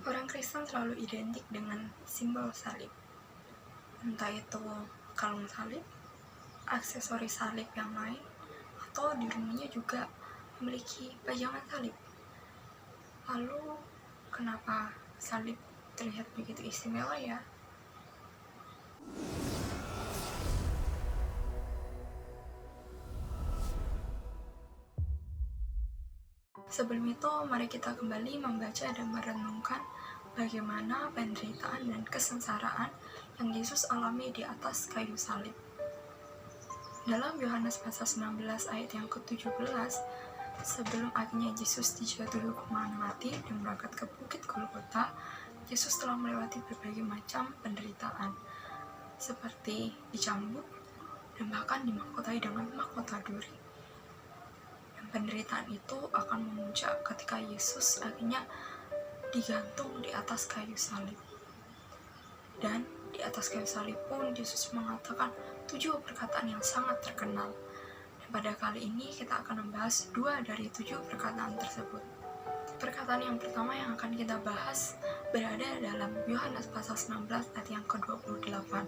Orang Kristen selalu identik dengan simbol salib, entah itu kalung salib, aksesoris salib yang lain, atau di rumahnya juga memiliki pajangan salib. Lalu, kenapa salib terlihat begitu istimewa ya? Sebelum itu, mari kita kembali membaca dan merenungkan bagaimana penderitaan dan kesengsaraan yang Yesus alami di atas kayu salib. Dalam Yohanes pasal 19 ayat yang ke-17, sebelum akhirnya Yesus dijatuhi hukuman mati dan berangkat ke Bukit Golgota, Yesus telah melewati berbagai macam penderitaan, seperti dicambuk dan bahkan dimahkotai dengan mahkota duri. Dan penderitaan itu akan memuncak ketika Yesus akhirnya digantung di atas kayu salib. Dan di atas kayu salib pun Yesus mengatakan 7 perkataan yang sangat terkenal. Dan pada kali ini kita akan membahas 2 dari 7 perkataan tersebut. Perkataan yang pertama yang akan kita bahas berada dalam Yohanes pasal 19 ayat yang ke-28.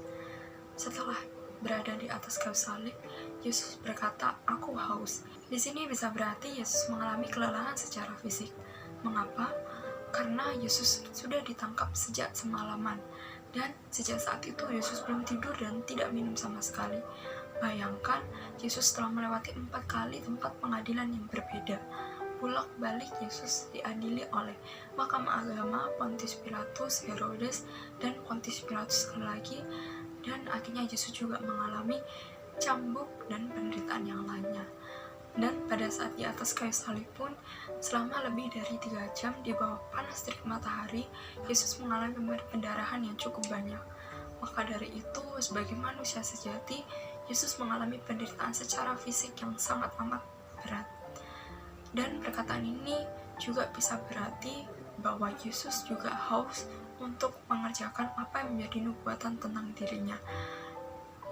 Setelah berada di atas kayu salib, Yesus berkata, "Aku haus." Di sini bisa berarti Yesus mengalami kelelahan secara fisik. Mengapa? Karena Yesus sudah ditangkap sejak semalaman, dan sejak saat itu Yesus belum tidur dan tidak minum sama sekali. Bayangkan, Yesus telah melewati 4 kali tempat pengadilan yang berbeda. Bolak-balik Yesus diadili oleh Mahkamah Agama, Pontius Pilatus, Herodes, dan Pontius Pilatus sekali lagi, dan akhirnya Yesus juga mengalami cambuk dan penderitaan yang lainnya. Dan pada saat di atas kayu salib pun, selama lebih dari 3 jam di bawah panas terik matahari, Yesus mengalami pendarahan yang cukup banyak. Maka dari itu, sebagai manusia sejati, Yesus mengalami penderitaan secara fisik yang sangat amat berat. Dan perkataan ini juga bisa berarti bahwa Yesus juga haus untuk mengerjakan apa yang menjadi nubuatan tentang dirinya.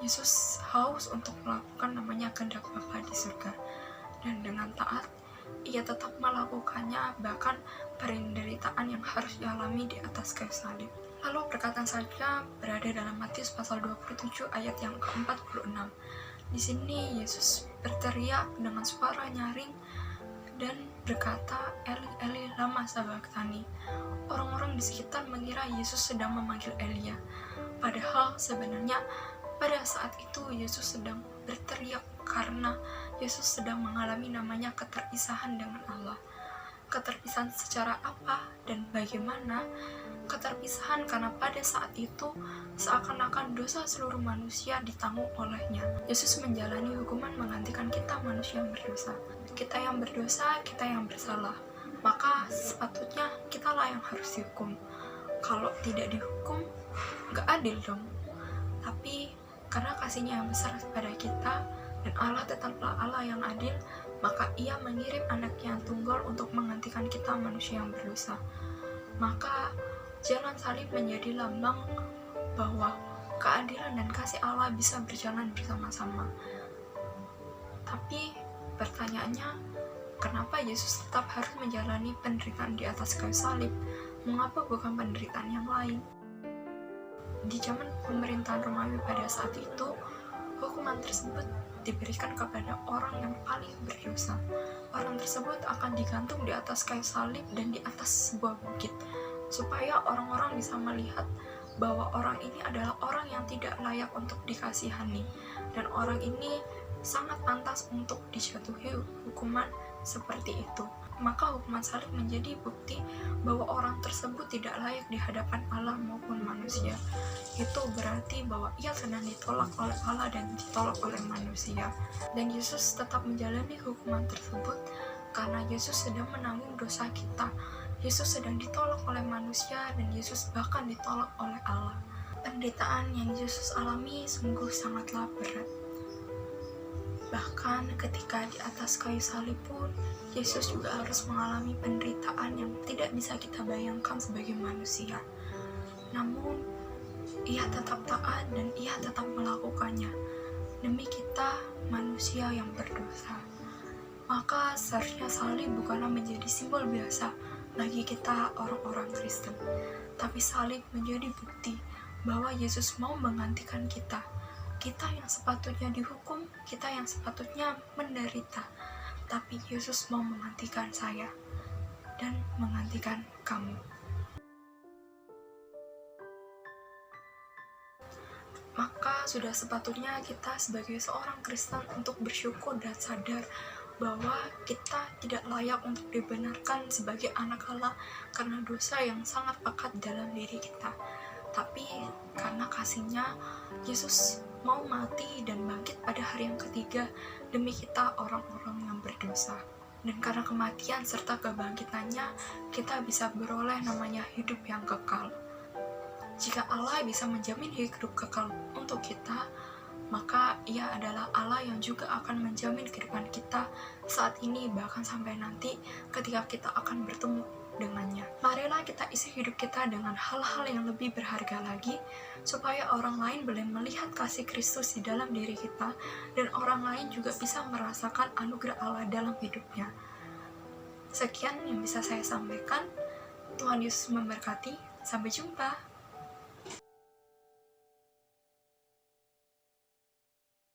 Yesus haus untuk melakukan namanya kehendak Bapa di surga. Dan dengan taat, ia tetap melakukannya, bahkan penderitaan yang harus dialami di atas kayu salib. Lalu perkataan saja berada dalam Matius pasal 27 ayat yang ke-46. Di sini Yesus berteriak dengan suara nyaring dan berkata, "Eli, Eli, lama sabachthani." Orang-orang di sekitar mengira Yesus sedang memanggil Elia. Padahal sebenarnya pada saat itu Yesus sedang berteriak karena Yesus sedang mengalami namanya keterpisahan dengan Allah. Keterpisahan secara apa dan bagaimana? Keterpisahan karena pada saat itu seakan-akan dosa seluruh manusia ditanggung olehnya. Yesus menjalani hukuman menggantikan kita manusia yang berdosa. Kita yang berdosa, kita yang bersalah. Maka sepatutnya kitalah yang harus dihukum. Kalau tidak dihukum, gak adil dong. Tapi karena kasihnya yang besar kepada kita, dan Allah tetaplah Allah yang adil, maka ia mengirim anaknya yang tunggal untuk menggantikan kita manusia yang berdosa. Maka jalan salib menjadi lambang bahwa keadilan dan kasih Allah bisa berjalan bersama-sama. Tapi pertanyaannya, kenapa Yesus tetap harus menjalani penderitaan di atas kayu salib? Mengapa bukan penderitaan yang lain? Di zaman pemerintahan Romawi pada saat itu, hukuman tersebut diberikan kepada orang yang paling berdosa. Orang tersebut akan digantung di atas kayu salib dan di atas sebuah bukit, supaya orang-orang bisa melihat bahwa orang ini adalah orang yang tidak layak untuk dikasihani, dan orang ini sangat pantas untuk dijatuhi hukuman seperti itu. Maka hukuman salib menjadi bukti bahwa orang tersebut tidak layak di hadapan Allah maupun manusia. Itu berarti bahwa ia sedang ditolak oleh Allah dan ditolak oleh manusia. Dan Yesus tetap menjalani hukuman tersebut karena Yesus sedang menanggung dosa kita. Yesus sedang ditolak oleh manusia dan Yesus bahkan ditolak oleh Allah. Penderitaan yang Yesus alami sungguh sangatlah berat. Bahkan ketika di atas kayu salib pun, Yesus juga harus mengalami penderitaan yang tidak bisa kita bayangkan sebagai manusia. Namun, ia tetap taat dan ia tetap melakukannya demi kita manusia yang berdosa. Maka seharusnya salib bukanlah menjadi simbol biasa, bagi kita orang-orang Kristen. Tapi salib menjadi bukti bahwa Yesus mau menggantikan kita. Kita yang sepatutnya dihukum, kita yang sepatutnya menderita. Tapi Yesus mau menggantikan saya dan menggantikan kamu. Maka sudah sepatutnya kita sebagai seorang Kristen untuk bersyukur dan sadar bahwa kita tidak layak untuk dibenarkan sebagai anak Allah karena dosa yang sangat pekat dalam diri kita. Tapi karena kasih-Nya, Yesus mau mati dan bangkit pada hari yang ketiga demi kita orang-orang yang berdosa. Dan karena kematian serta kebangkitannya, kita bisa beroleh namanya hidup yang kekal. Jika Allah bisa menjamin hidup kekal untuk kita, maka Ia adalah Allah yang juga akan menjamin kehidupan kita saat ini bahkan sampai nanti ketika kita akan bertemu dengannya. Marilah kita isi hidup kita dengan hal-hal yang lebih berharga lagi, supaya orang lain boleh melihat kasih Kristus di dalam diri kita, dan orang lain juga bisa merasakan anugerah Allah dalam hidupnya. Sekian yang bisa saya sampaikan. Tuhan Yesus memberkati. Sampai jumpa.